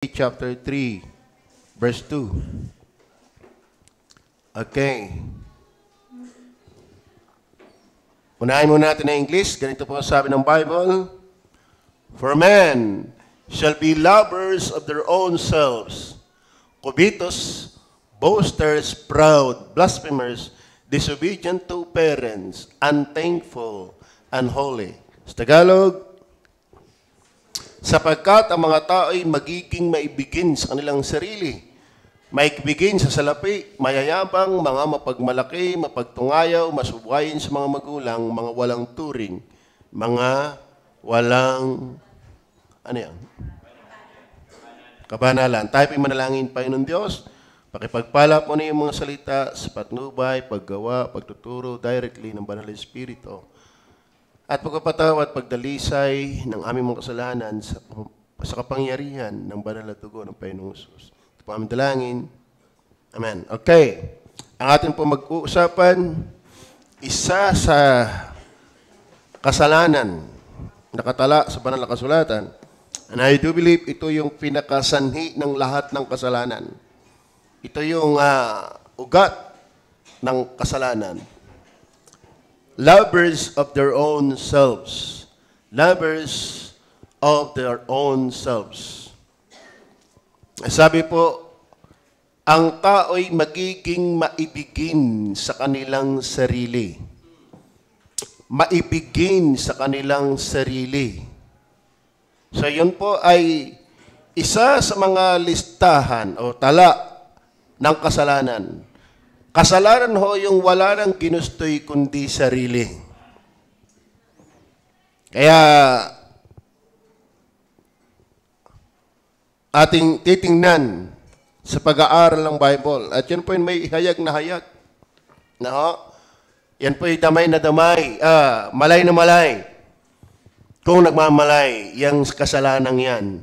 chapter 3, verse 2. Okay. Unahin muna natin na English. Ganito po ang sabi ng Bible. For men shall be lovers of their own selves, covetous, boasters, proud, blasphemers, disobedient to parents, unthankful, unholy. Sa Tagalog, sapagkat ang mga tao ay magiging maibigin sa kanilang sarili, maibigin sa salapi, mayayabang, mga mapagmalaki, mapagtungayaw, masubuhayin sa mga magulang, mga walang turing, mga walang, kabanalan. Tayo po'y manalangin, Panginoon Diyos, pakipagpala po na yung mga salita sa patnubay, paggawa, pagtuturo, directly ng Banal na Espiritu. At pagpapatawad, pagdalisay ng aming mga kasalanan sa kapangyarihan ng banal na dugo ng Panginoong Hesus. Ito po aming dalangin. Amen. Okay. Ang ating po mag-uusapan, isa sa kasalanan nakatala sa banal na kasulatan. And I do believe ito yung pinakasanhi ng lahat ng kasalanan. Ito yung ugat ng kasalanan. Lovers of their own selves. Lovers of their own selves. Sabi po, ang tao'y magiging maibigin sa kanilang sarili. Maibigin sa kanilang sarili. So yun po ay isa sa mga listahan o tala ng kasalanan. Kasalanan ho yung wala nang ginustoy kundi sarili. Kaya ating titingnan sa pag-aaral ng Bible. At yan po yung may hayag na hayag. No? Yan po yung damay na damay. Malay na malay. Kung nagmamalay, yung kasalanan yan,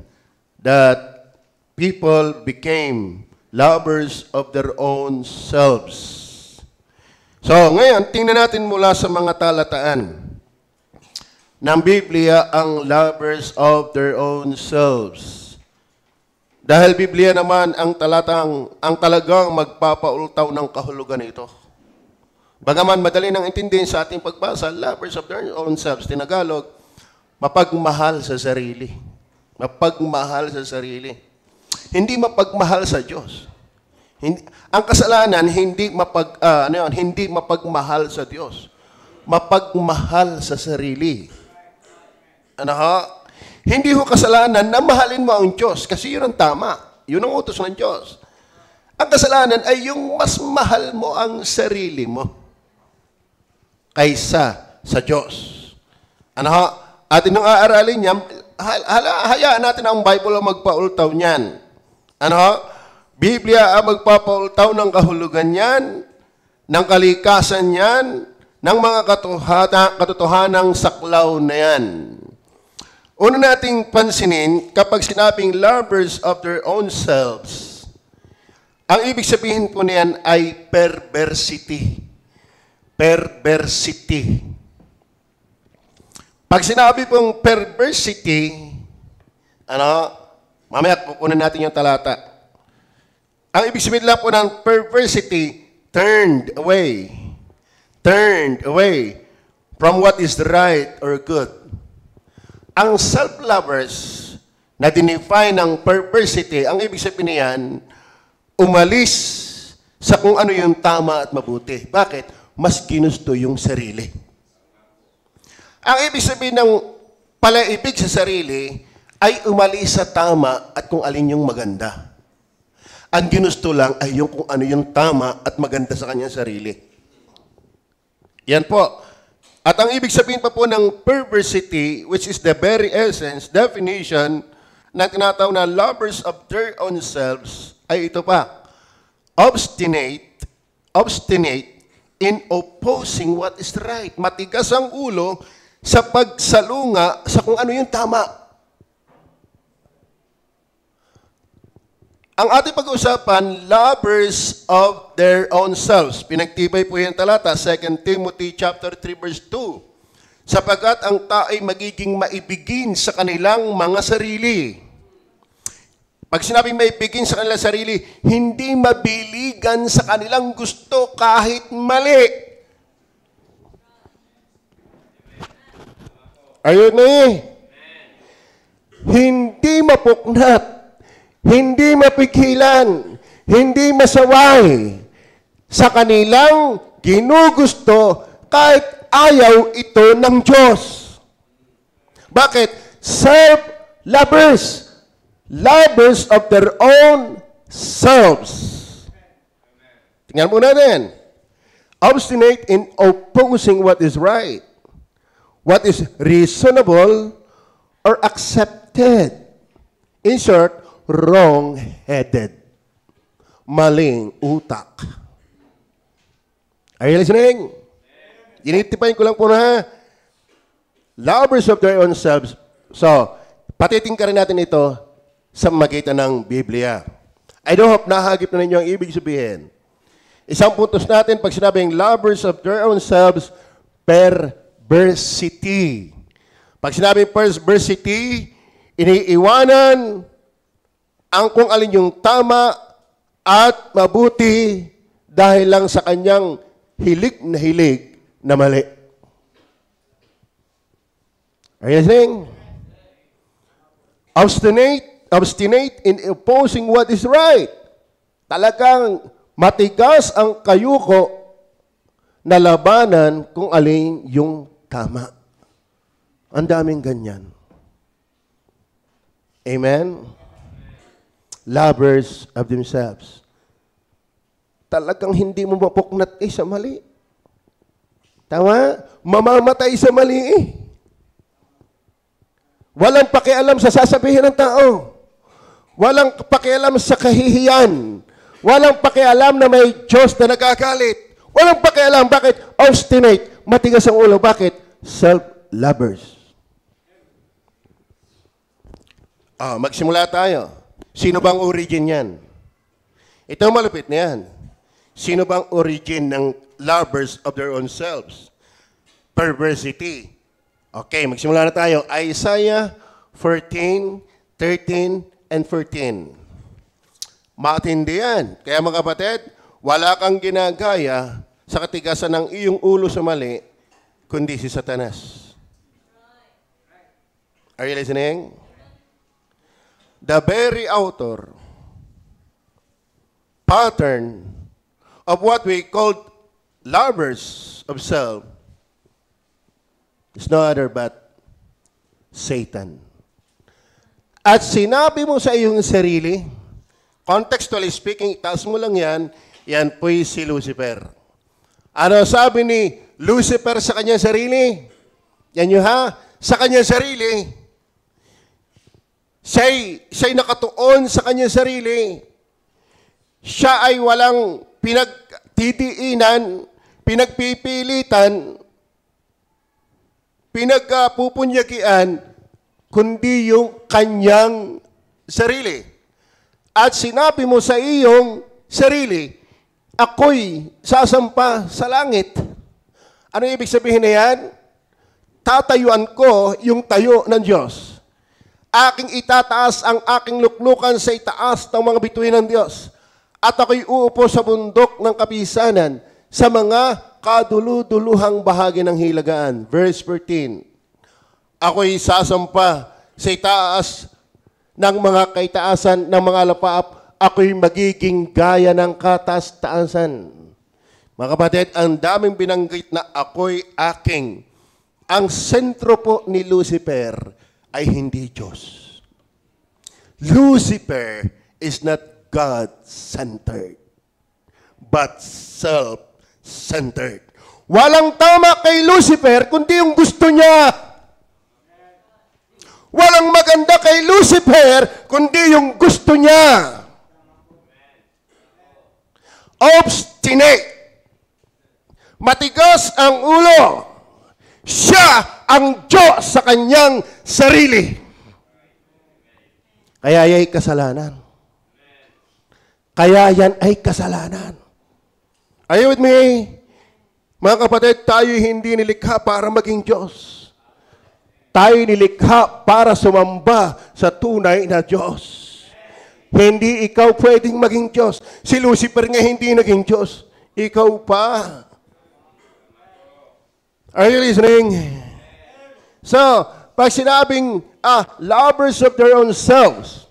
that people became lovers of their own selves. So, ngayon, tingnan natin mula sa mga talataan ng Biblia ang lovers of their own selves. Dahil Biblia naman ang talagang magpapaultaw ng kahulugan nito. Bagaman madali nang intindihin sa ating pagbasa, lovers of their own selves, tinagalog, mapagmahal sa sarili. Mapagmahal sa sarili. Hindi mapagmahal sa Diyos. Ang kasalanan hindi mapagmahal sa Diyos. Mapagmahal sa sarili. Hindi ho kasalanan na mahalin mo ang Diyos kasi yun ang tama. Yun ang utos ng Diyos. Ang kasalanan ay yung mas mahal mo ang sarili mo kaysa sa Diyos. Atin nung aaralin niya, hayaan natin ang Bible ang magpaultaw niyan. Biblia ang magpapaultaw ng kahulugan niyan, ng kalikasan niyan, ng mga katotohanang saklaw na yan. Una nating pansinin, kapag sinabing lovers of their own selves, ang ibig sabihin po niyan ay perversity. Perversity. Pag sinabi pong perversity, mamaya kukunin natin yung talata. Ang ibig sabihin lang po ng perversity, turned away from what is right or good. Ang self-lovers na dinefine ng perversity, ang ibig sabihin niyan, umalis sa kung ano yung tama at mabuti. Bakit? Mas ginusto yung sarili. Ang ibig sabihin ng palaibig sa sarili ay umalis sa tama at kung alin yung maganda. Ang ginusto lang ay yung kung ano yung tama at maganda sa kanyang sarili. Yan po. At ang ibig sabihin pa po ng perversity, which is the very essence, definition, na tinatawag na lovers of their own selves, ay ito pa. Obstinate in opposing what is right. Matigas ang ulo sa pagsalunga sa kung ano yung tama. Ang ating pag-uusapan, lovers of their own selves. Pinagtibay po yung talata, 2 Timothy chapter 3 verse 2. Sapagkat ang tao ay magiging maibigin sa kanilang mga sarili. Pag sinabing may bigin sa kanilang sarili, hindi mabiligan sa kanilang gusto kahit mali. Ayun na eh. Hindi mapuknat, hindi mapigilan, hindi masaway sa kanilang ginugusto kahit ayaw ito ng Diyos. Bakit? Self-lovers. Lovers of their own selves. Tingnan mo natin. Obstinate in opposing what is right, what is reasonable, or accepted. In short, wrong-headed. Maling utak. Are you listening? Initipayin ko lang po na, lovers of their own selves. So, patiting ka rin natin ito sa magitan ng Biblia. I do hope nahagip na ninyo ang ibig sabihin. Isang puntos natin pag sinabing lovers of their own selves, perversity. Pag sinabing perversity, iniiwanan ang kung alin yung tama at mabuti dahil lang sa kanyang hilig na mali. Are you listening? Obstinate in opposing what is right. Talagang matigas ang kayuko na labanan kung alin yung tama. Ang daming ganyan. Amen? Lovers of themselves. Talagang hindi mo mapuknat sa mali. Tama? Mamamatay sa mali eh. Walang pakialam sa sasabihin ng tao. Walang pakialam sa kahihiyan. Walang pakialam na may Diyos na nagagalit. Walang pakialam. Bakit? Obstinate. Matigas ang ulo. Bakit? Self-lovers. Magsimula tayo. Sino bang origin yan? Ito malupit na yan. Sino bang origin ng lovers of their own selves? Perversity. Okay, magsimula na tayo. Isaiah 14:13 and 14. Matindi yan. Kaya mga kapatid, wala kang ginagaya sa katigasan ng iyong ulo sa mali, kundi si Satanas. Are you listening? The very author, pattern of what we call lovers of self is no other but Satan. At sinabi mo sa iyong sarili, contextually speaking, itaas mo lang yan po'y si Lucifer. Ano sabi ni Lucifer sa kanyang sarili? Yan nyo ha? Sa kanyang sarili, siya'y nakatuon sa kanyang sarili. Siya ay walang pinagtitiinan, pinagpipilitan, pinagpupunyagian, kundi yung kanyang sarili. At sinabi mo sa iyong sarili, ako'y sasampa sa langit. Ano ibig sabihin na yan? Tatayuan ko yung tayo ng Diyos. Aking itataas ang aking luklukan sa itaas ng mga bituin ng Diyos. At ako'y uupo sa bundok ng kapisanan sa mga kaduluduluhang bahagi ng hilagaan. Verse 14. Ako'y sasampa sa itaas ng mga kaitaasan ng mga lapaap. Ako'y magiging gaya ng kataas-taasan. Mga kapatid, ang daming binanggit na ako'y aking. Ang sentro po ni Lucifer ay hindi Diyos. Lucifer is not God-centered, but self-centered. Walang tama kay Lucifer, kundi yung gusto niya. Walang maganda kay Lucifer, kundi yung gusto niya. Obstinate. Matigas ang ulo. Siya ang Diyos sa kanyang sarili. Kaya yan ay kasalanan. Kaya yan ay kasalanan. Are you with me? Mga kapatid, tayo hindi nilikha para maging Diyos. Tayo nilikha para sumamba sa tunay na Diyos. Hindi ikaw pwedeng maging Diyos. Si Lucifer nga hindi naging Diyos. Ikaw pa. Are you listening? So, pag sinabing, lovers of their own selves,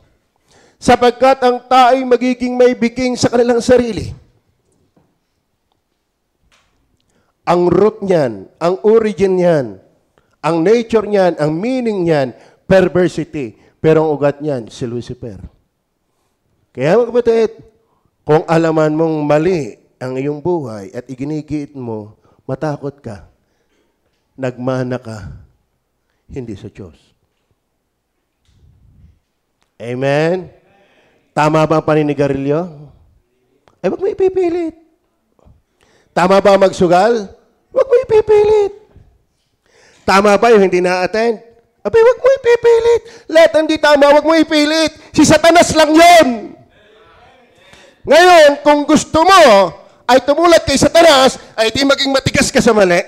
sapagkat ang tao'y magiging may biging sa kanilang sarili. Ang root niyan, ang origin niyan, ang nature niyan, ang meaning niyan, perversity. Pero ang ugat niyan, si Lucifer. Kaya mga kapatid, kung alaman mong mali ang iyong buhay at iginigiit mo, matakot ka, nagmana ka, hindi sa Diyos. Amen? Tama ba ang paninigarilyo? Ay, wag mo ipipilit. Tama ba magsugal? Wag mo ipipilit. Tama ba yung hindi na-attend? Abay, wag mo ipipilit. Lahat hindi tama, wag mo ipilit. Si Satanas lang yon. Ngayon, kung gusto mo ay tumulad kay Satanas, ay di maging matigas ka sa mali.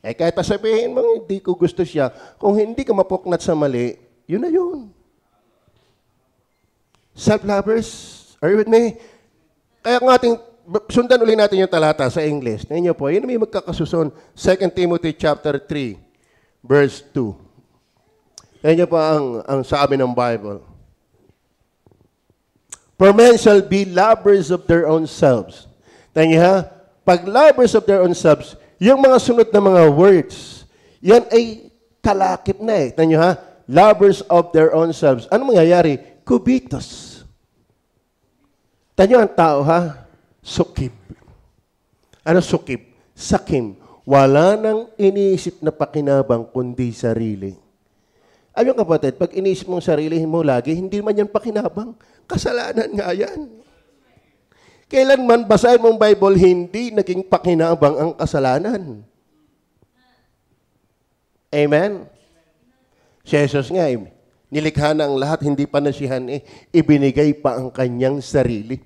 Eh, kahit pa sabihin mo, hindi ko gusto siya. Kung hindi ka mapuknat sa mali, yun na yun. Self-lovers, are you with me? Kaya kung ating, sundan ulit natin yung talata sa English. Tingnan niyo po, yun may magkakasusun. 2 Timothy chapter 3, verse 2. Tingnan niyo po ang sabi ng Bible. For men shall be lovers of their own selves. Tingnan niyo ha, pag lovers of their own selves, yung mga sunod na mga words, yan ay kalakip na eh. Tingnan niyo ha, lovers of their own selves. Ano mangyayari? Kubitos. Tanyo ang tao ha, sukib. Ano sukib? Sakim. Wala nang iniisip na pakinabang kundi sarili. Ayun kapatid, pag iniisip mong sarili mo lagi, hindi man yan pakinabang. Kasalanan nga yan. Kailanman basahin mong Bible, hindi naging pakinabang ang kasalanan. Amen? Si Jesus nga nilikha na ang lahat, hindi pa nasihan ibinigay pa ang kanyang sarili.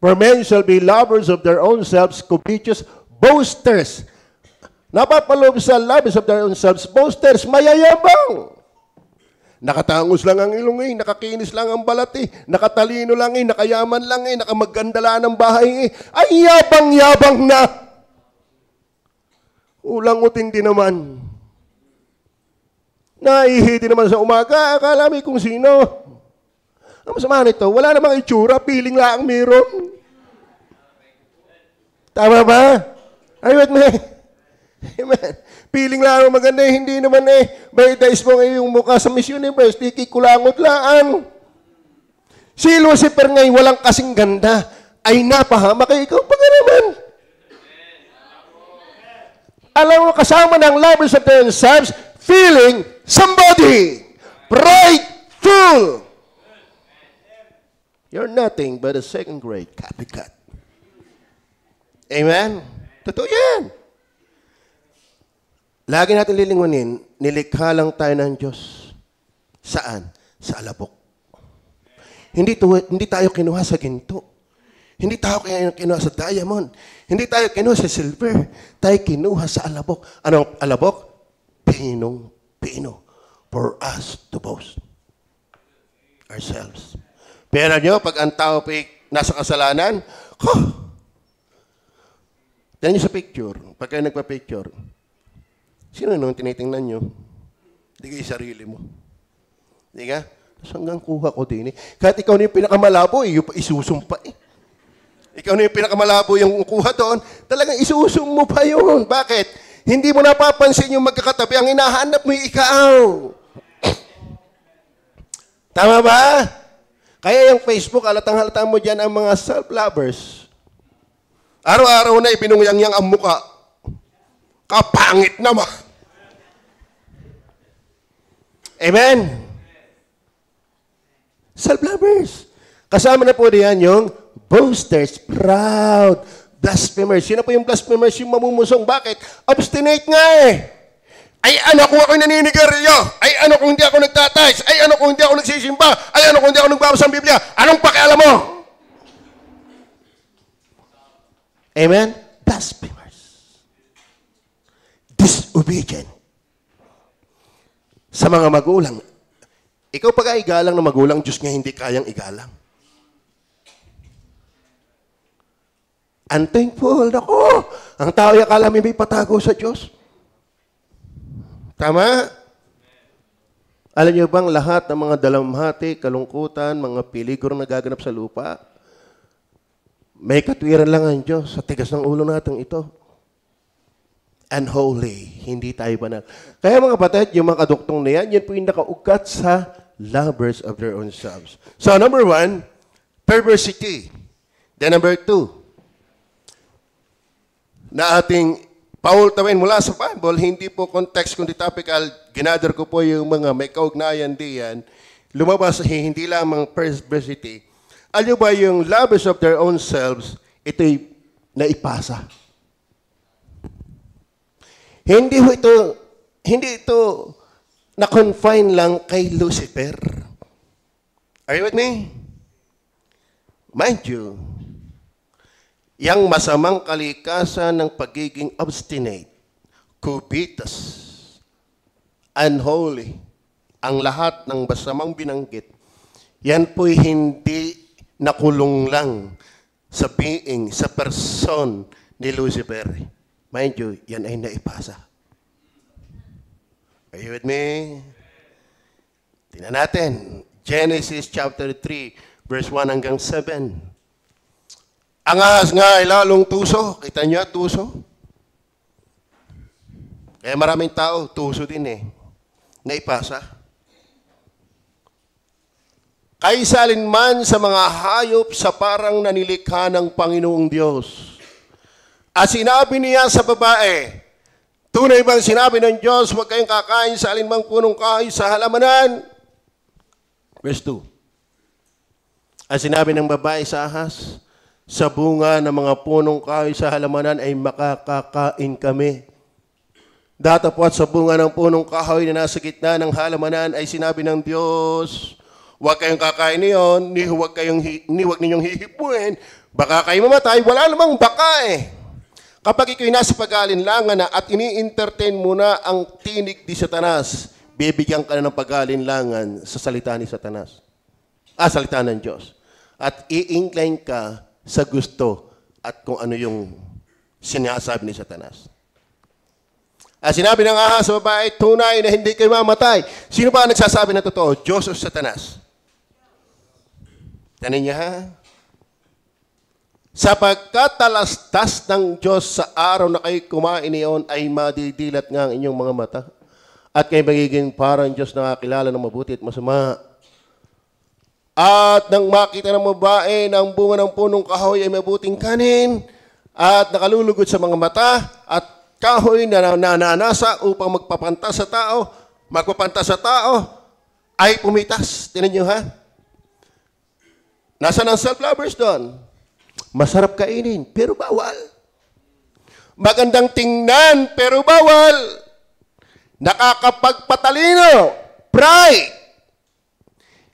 For men shall be lovers of their own selves, covetous, boasters. Napapaloob sa lovers of their own selves, boasters, mayayabang. Nakatangos lang ang ilong nakakinis lang ang balat nakatalino lang nakayaman lang nakamagandala ng bahay ay yabang-yabang na. Ulang-utin din naman. Naihiti naman sa umaga, akala may kung sino. Ang masama nito, wala namang itsura, piling lang meron. Tama ba? Are you with me? Amen. Piling lang maganda, hindi naman by days mo yung mukha sa Miss Universe, di kikulangot laan. Si Lucifer ngayon walang kasing ganda, ay napahama kay ikaw pa naman. Alam mo, kasama ng lovers of themselves, feeling somebody, prideful. You're nothing but a second-grade copycat. Amen? Totoo yan. Lagi natin lilingunin, nilikha lang tayo ng Diyos. Saan? Sa alabok. Hindi tayo kinuha sa ginto. Hindi tayo kinuha sa diamond. Hindi tayo kinuha sa silver. Tayo kinuha sa alabok. Anong alabok? Pinong-pino. For us to boast ourselves. Pero nyo, pag ang tao nasa kasalanan, tignan nyo sa picture. Pag kayo nagpa-picture, sino nung tinitingnan nyo? Hindi kayo sarili mo. Hindi ka? Tapos hanggang kuha ko din Kahit ikaw na yung pinakamalabo, yung isusumpa Ikaw na yung pinakamalabo yung kuha doon, talagang isusum mo pa yun. Bakit? Hindi mo napapansin yung magkakatabi. Ang hinahanap mo yung ikaw. Tama ba? Kaya yung Facebook, halatang-halata mo dyan ang mga self-lovers. Araw-araw na ibinungyang-yang ang muka. Kapangit naman. Amen? Self-lovers. Kasama na po diyan yung boasters, proud, blasphemers. Sino po yung blasphemers? Yung mamumusong. Bakit? Obstinate nga Ay ano kung ako'y naninigarilyo? Ay ano kung hindi ako nagtatays? Ay ano kung hindi ako nagsisimba? Ay ano kung hindi ako nagbabasa ng Biblia? Anong pakialam mo? Amen? Blasphemers. Disobedient. sa mga magulang. Ikaw pag-aigalang na magulang, Diyos nga hindi kayang igalang. Unthankful, ako. Ang tao ay akala may patago sa Diyos. Tama? Alam niyo bang lahat ng mga dalamhati, kalungkutan, mga peligro na gaganap sa lupa, may katwiran lang ang Diyos sa tigas ng ulo natin ito. Unholy, hindi tayo banal. Kaya mga kapatid, yung mga kaduktong na yan, yan po yung nakaugat sa lovers of their own selves. So number 1, perversity. Then number 2, na ating paultawin mula sa Bible, hindi po context kundi topical, ginather ko po yung mga may kaugnayan diyan, lumabas hindi lamang perversity. Alam ba yung lovers of their own selves, ito'y naipasa. Hindi ito na-confine lang kay Lucifer. Are you with me? Mind you, yang masamang kalikasan ng pagiging obstinate, covetous, unholy, ang lahat ng masamang binanggit, yan po'y hindi nakulong lang sa being, sa person ni Lucifer. Mind you, yan ay naipasa. Are you with me? Tingnan natin. Genesis chapter 3, verse 1 hanggang 7. Ang ahas nga ay lalong tuso. Kita niyo, tuso. Kaya maraming tao, tuso din eh. Naipasa. Kaisalin man sa mga hayop sa parang nanilikha ng Panginoong Diyos. At sinabi niya sa babae, tunay bang sinabi ng Diyos, huwag kayong kakain sa alinmang punong kahoy sa halamanan? Verse 2. At sinabi ng babae sa ahas, sa bunga ng mga punong kahoy sa halamanan ay makakakain kami. Datapwat sa bunga ng punong kahoy na nasa gitna ng halamanan ay sinabi ng Diyos, huwag kayong kakain niyon, ni huwag ninyong hihipuin, baka kayo mamatay, wala namang baka eh. Kapag ikaw nasa pag-alinlangan na at ini-entertain mo na ang tinig ni Satanas, bibigyan ka na ng pag-alinlangan sa salita ni Satanas. Salita ng Diyos. At i-incline ka sa gusto at kung ano yung sinasabi ni Satanas. At sinabi ng ahas sa babae, tunay na hindi kayo mamatay. Sino ba ang nagsasabi ng totoo? Diyos o Satanas? Tanin niya ha? Sapagkat talastas ng Diyos sa araw na kayo kumain niyon ay madidilat nga ang inyong mga mata. At kayo magiging parang Diyos na kakilala ng mabuti at masama. At nang makita ng babae na ang bunga ng punong kahoy ay mabuting kanin at nakalulugod sa mga mata at kahoy na nananasa upang magpapanta sa tao, ay pumitas. Tinan nyo ha? Nasaan ang self-lovers doon? Masarap kainin, pero bawal. Magandang tingnan, pero bawal. Nakakapagpatalino, pride.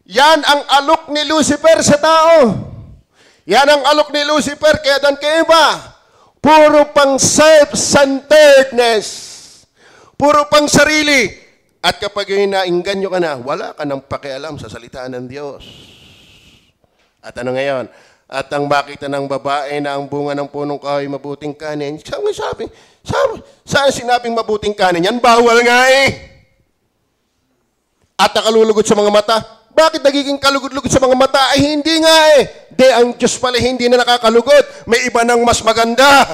Yan ang alok ni Lucifer sa tao. Yan ang alok ni Lucifer kaya doon kay Eva. Puro pang self-centeredness. Puro pang sarili. At kapag yung nainganyo ka na, wala ka nang pakialam sa salita ng Diyos. At ano ngayon? At ang makita ng babae na ang bunga ng punong kahoy mabuting kanin, saan sinabing mabuting kanin? Yan bawal nga eh. At nakalulugod sa mga mata. Bakit nagiging kalugod-lugod sa mga mata? Ay hindi nga eh. Ang Diyos pala hindi na nakakalugod. May iba nang mas maganda.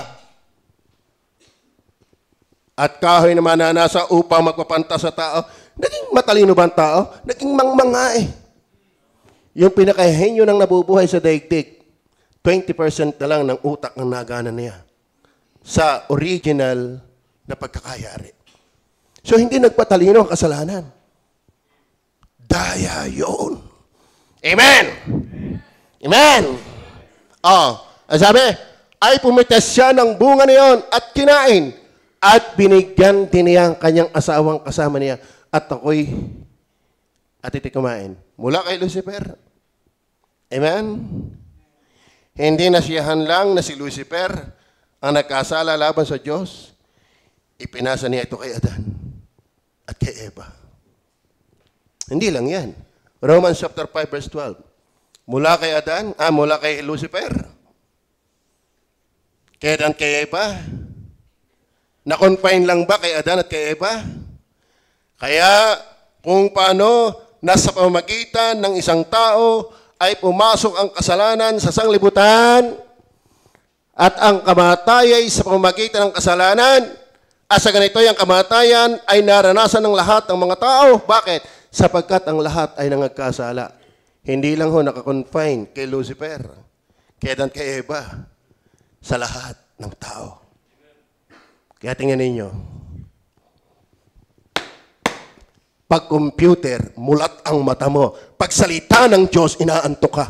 At kahoy naman na nasa upang magpapanta sa tao. Naging matalino ba ang tao? Naging mangmanga eh. Yung pinakahenyo ng nabubuhay sa daigdig, 20% na lang ng utak ng nagana niya sa original na pagkakayari. So hindi nagpatalino ang kasalanan. Daya yun. Amen! Amen! Sabi, ay pumitas siya ng bunga na yun at kinain at binigyan din niya ang kanyang asawang kasama niya at iti kumain. Mula kay Lucifer. Amen? Hindi nasiyahan lang na si Lucifer ang nagkasala laban sa Diyos. Ipinasa niya ito kay Adan at kay Eva. Hindi lang yan. Romans chapter 5 verse 12. Mula kay Adan, mula kay Lucifer. Kay Adan kay Eva. Na-confine lang ba kay Adan at kay Eva? Kaya kung paano nasa pamamagitan ng isang tao ay pumasok ang kasalanan sa sanglibutan at ang kamatayan sa pamamagitan ng kasalanan, sa ganito ang kamatayan ay naranasan ng lahat ng mga tao. Bakit? Sapagkat ang lahat ay nangagkasala. Hindi lang ho nakakonfine kay Lucifer, kay Adan, kay Eva, sa lahat ng tao. Kaya tingnan ninyo, pag computer, mulat ang mata mo. Pag salita ng Diyos, inaantok ka.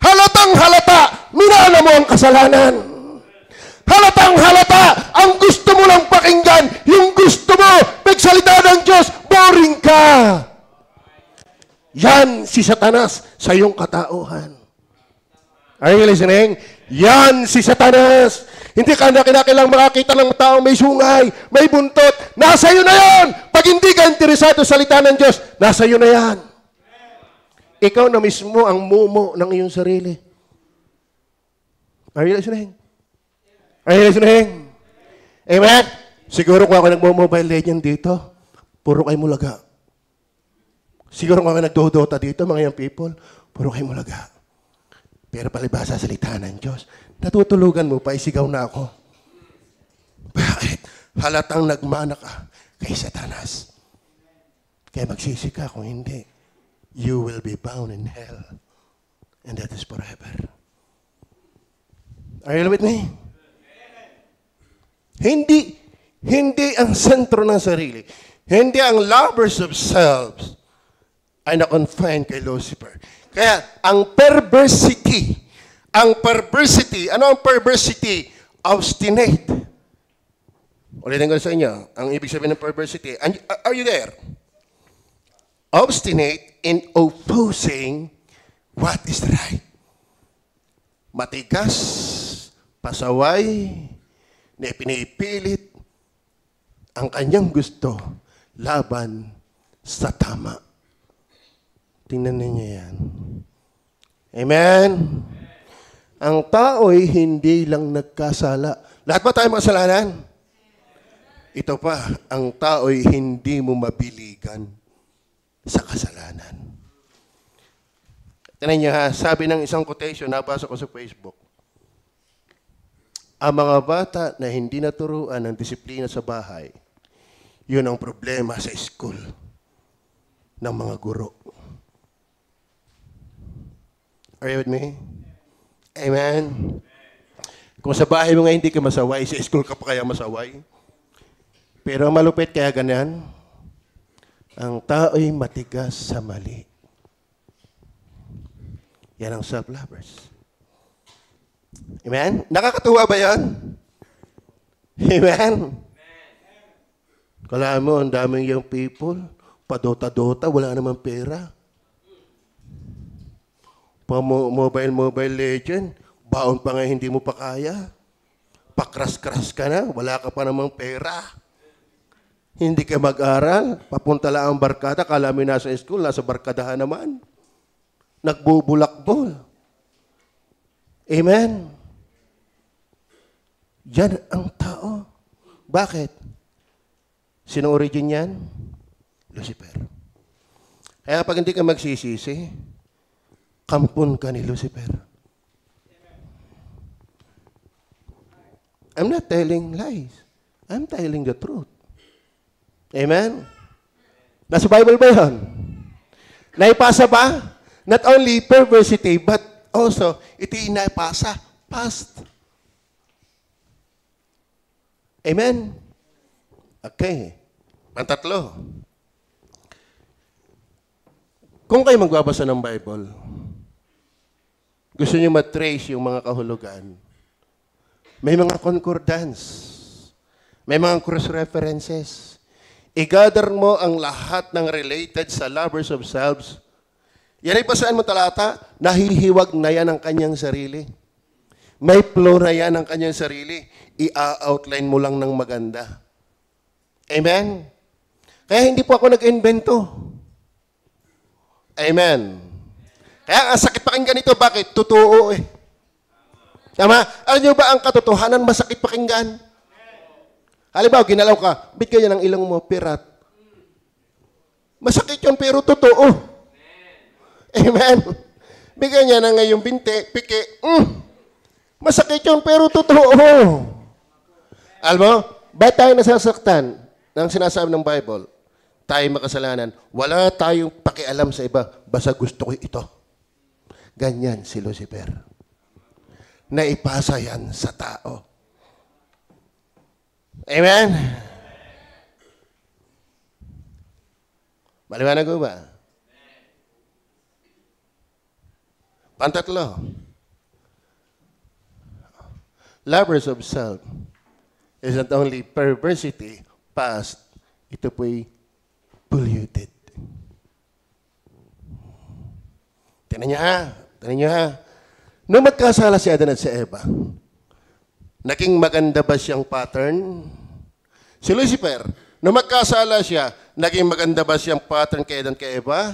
Halatang halata, minana mo ang kasalanan. Halatang halata, ang gusto mo lang pakinggan, yung gusto mo, pag salita ng Diyos, boring ka. Yan si Satanas sa iyong katauhan. Are you listening? Yan si Satanas. Hindi ka na kinakailang makakita ng tao may sungay, may buntot. Nasa iyo na yan. Pag hindi ka interesado sa salita ng Diyos, nasa iyo na yan. Ikaw na mismo ang mumo ng iyong sarili. Are you listening? Are you listening? Amen? Siguro kung ako nagmo-Mobile Legend dito, puro kayo mulaga. Siguro kung ako nagdodota dito, mga young people, puro kayo mulaga. Pero palibasa salita ng Diyos, natutulugan mo pa, isigaw na ako. Bakit? Halatang nagmana ka kay Satanas. Kaya magsisi ka kung hindi. You will be bound in hell. And that is forever. Are you with me? Hindi ang sentro ng sarili. Hindi ang lovers of selves ay na-confine kay Lucifer. Kaya, ang perversity, ano ang perversity? Obstinate. Ulitin ko sa inyo, ang ibig sabihin ng perversity. Are you there? Obstinate in opposing what is right. Matigas, pasaway, na pinipilit ang kanyang gusto laban sa tama. Tingnan ninyo yan. Amen? Ang tao'y hindi lang nagkasala. Lahat ba tayo makasalanan? Ito pa, ang tao'y hindi mo mabiligan sa kasalanan. Tingnan niyo ha, sabi ng isang quotation, nabasa ko sa Facebook. Ang mga bata na hindi naturuan ng disiplina sa bahay, yun ang problema sa school ng mga guro. Are you with me? Amen? Kung sa bahay mo nga hindi ka masaway, sa school ka pa kaya masaway. Pero malupit kaya ganyan, ang tao'y matigas sa mali. Yan ang self-lovers. Amen? Nakakatuwa ba yan? Amen? Kala mo, ang daming young people, padota-dota, wala namang pera. Mobile Legend, baon pa nga hindi mo pa kaya. Pakras-kras ka na, wala ka pa namang pera. Hindi ka mag-aral, papunta lang ang barkada, kala mo nasa school, nasa barkadahan naman. Nagbubulakbol. Amen? Yan ang tao. Bakit? Sino origin yan? Lucifer. Kaya pag hindi ka magsisisi, kampun ka ni Lucifer. I'm not telling lies. I'm telling the truth. Amen? Nasa Bible ba yun? Naipasa ba? Not only perversity, but also, ito inapasa. Past. Amen? Okay. Pantatlo. Kung kayo magbabasa ng Bible, gusto niyo matrace yung mga kahulugan, may mga concordance, may mga cross-references. I-gather mo ang lahat ng related sa lovers of selves. Yan ay basaan mo talata, nahihiwag na yan ang kanyang sarili. May flow na yan ang kanyang sarili. I-outline mo lang ng maganda. Amen? Kaya hindi po ako nag-invento. Amen. Kaya ang sakit pakinggan ito, bakit? Totoo eh. Tama? Alam niyo ba ang katotohanan masakit pakinggan? Halimbawa, ginalaw ka, bit kaya ng ilong mo, pirat. Masakit yun, pero totoo. Amen. Bigyan niya ng ngayong binte, piki. Masakit yun, pero totoo. Alam mo, ba't tayo nasasaktan ng sinasabi ng Bible? Tayo makasalanan. Wala tayong pakialam sa iba. Basta gusto ko ito. Ganyan si Lucifer. Naipasa yan sa tao. Amen? Maliwanag ko ba? Pantatlo. Lovers of self is not only perversity, past, ito po'y polluted. Tingnan niyo ha. Tingnan niyo ha. Nung magkasala si Adan at si Eva, naging maganda ba siyang pattern? Si Lucifer, nung magkasala siya, naging maganda ba siyang pattern kay Adan kay Eva?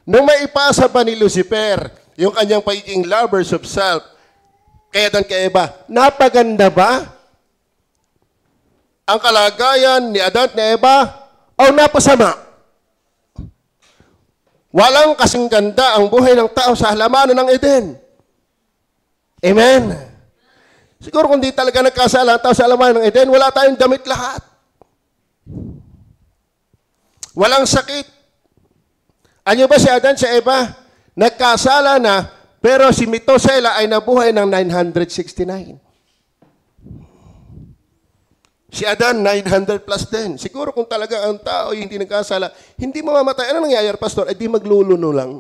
Nung maipasa ba ni Lucifer yung kanyang pagiging lovers of self kay Adan kay Eva, napaganda ba ang kalagayan ni Adan at ni Eva o napasama? Walang kasing ganda ang buhay ng tao sa halamanan ng Eden. Amen? Siguro kung di talaga nagkasala ang tao sa halamanan ng Eden, wala tayong damit lahat. Walang sakit. Ano ba si Adan sa Eva? Nagkasala na, pero si Methuselah ay nabuhay ng 969. Si Adan, 900 plus din. Siguro kung talaga ang tao hindi nagkasala, hindi mamamatay. Ano nangyayari, Pastor? Di magluluno lang.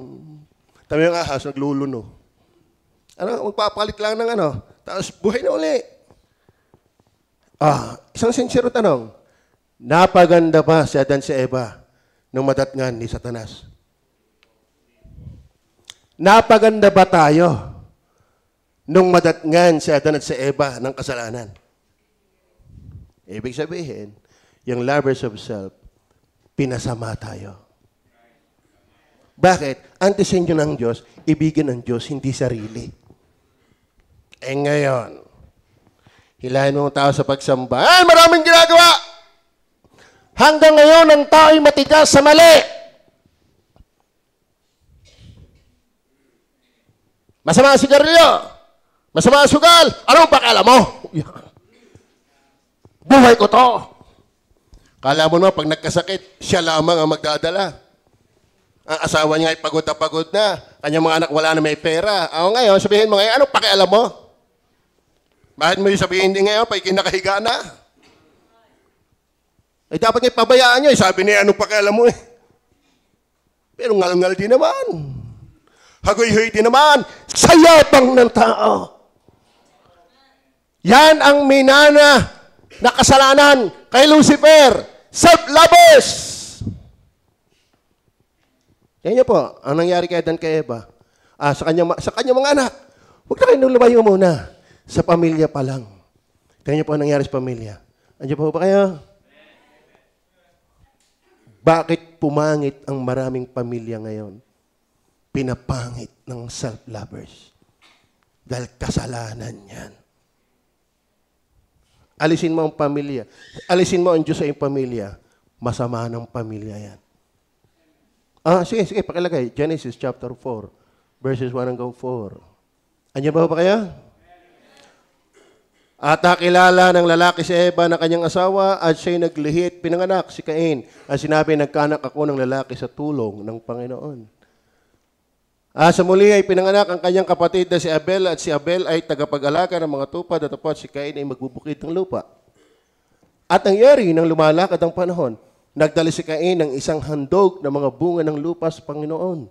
Tama yung ahas, nagluluno. Ano, magpapalit lang ng ano. Tapos buhay na uli. Isang sincere tanong. Napaganda ba si Adan si Eva nung madatngan ni Satanas? Napaganda ba tayo nung madatngan si Adan at si Eva ng kasalanan? Ibig sabihin, yung lovers of self, pinasama tayo. Bakit? Ang disenyo ng Diyos, ibigin ng Diyos, hindi sarili. Ngayon, hilahin mo ang tao sa pagsamba. Maraming ginagawa! Hanggang ngayon, ang tao ay matigas sa mali. Masama ang sigarilyo. Masama ang sugal. Ano ba kala mo? Buhay ko to. Kala mo naman, pag nagkasakit, siya lamang ang magdadala. Ang asawa niya ay pagod na pagod na. Kanyang mga anak wala na may pera. Ngayon, sabihin mo ngayon, anong pakialam mo? Bakit mo yung sabihin din ngayon, pa'y kinakahiga na? Dapat ngayon pabayaan nyo. Sabi niya, anong pakialam mo eh? Pero ngal-ngal din naman. Hagoy-hoy din naman. Sayabang ng tao. Yan ang minana na kasalanan kay Lucifer. Self-lovers. Yan niyo po, ang nangyari kay Adan kay Eva. Sa kanya mga anak. Huwag na kayo lumayo muna. Sa pamilya pa lang. Tingnan niyo po ang nangyari sa pamilya. Andiyan po ba kayo? Bakit pumangit ang maraming pamilya ngayon? Pinapangit ng self-lovers. Dahil kasalanan yan. Alisin mo ang pamilya. Alisin mo ang Diyos sa iyong pamilya. Masama ng pamilya yan. Sige, pakilagay. Genesis chapter 4, verses 1 hanggang 4. Andiyan ba kayo? At nakilala ng lalaki si Eva na kanyang asawa at siya'y naglihit, pinanganak si Cain. At sinabi, nagkanak ako ng lalaki sa tulong ng Panginoon. Sa muli ay pinanganak ang kanyang kapatid na si Abel at si Abel ay tagapag-alaga ng mga tupad at tapos si Cain ay magbubukid ng lupa. At nangyari nang lumalakad ang panahon, nagdala si Cain ng isang handog ng mga bunga ng lupa sa Panginoon.